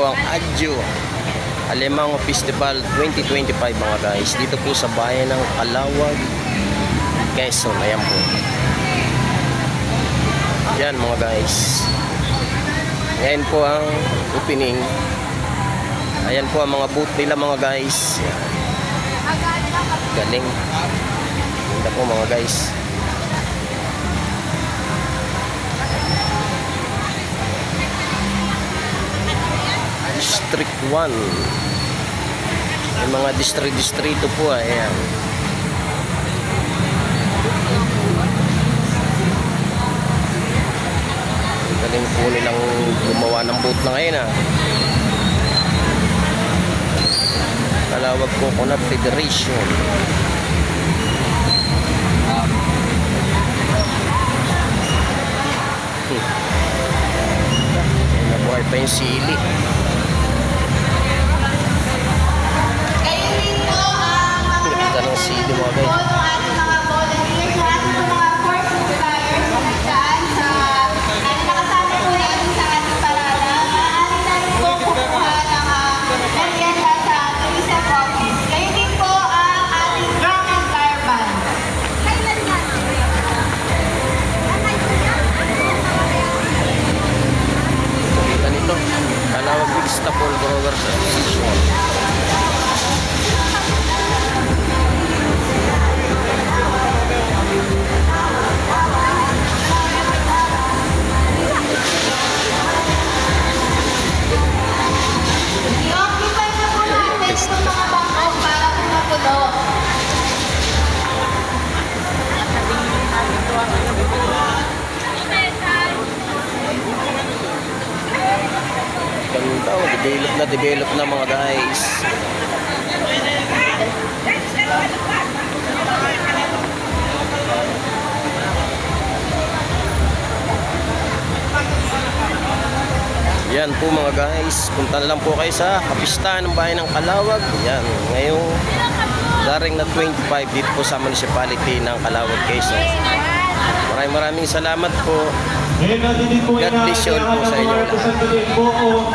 po ang Adjo Alimango Festival 2025 mga guys. Dito po sa bayan ng Calawag, Quezon. Ayan po. Yan mga guys. Ayan po ang opening. Ayan po ang mga booth nila mga guys. Galing. Ganda po mga guys. District 1. Yung mga distrito po, ayan. Galing po nilang gumawa ng boat na ngayon Calawag Coconut Federation. Nabuhay pa yung sili. Ganda ng sili mga guys. Calawag Vegetable Growers Association. I-occupy na po natin itong mga bangko para pumapuno. Ganda, develop na mga guys. Yan po mga guys, punta lang po kayo sa kapistahan ng bayan ng Calawag. Yan, ngayong daring na 25 dito po sa municipality ng Calawag, Quezon. Maraming salamat po. God bless you all po sa inyo lahat.